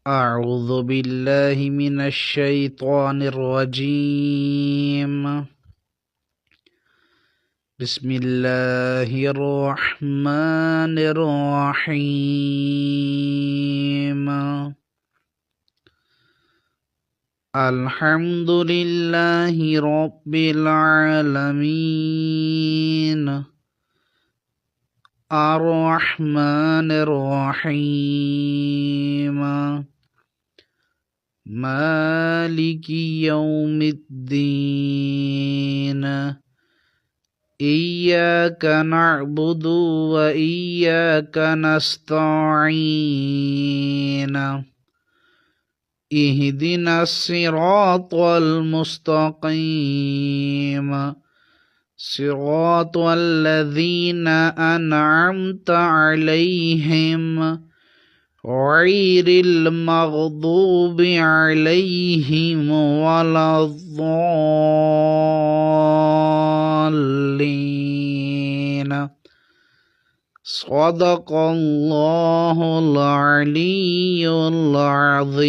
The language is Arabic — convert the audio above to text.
أعوذ بالله من الشيطان الرجيم. بسم الله الرحمن الرحيم. الحمد لله رب العالمين الرحمن الرحيم مالك يوم الدين إياك نعبد وإياك نستعين اهدنا الصراط المستقيم صراط الذين أنعمت عليهم غير المغضوب عليهم ولا الضالين. صدق الله العلي العظيم.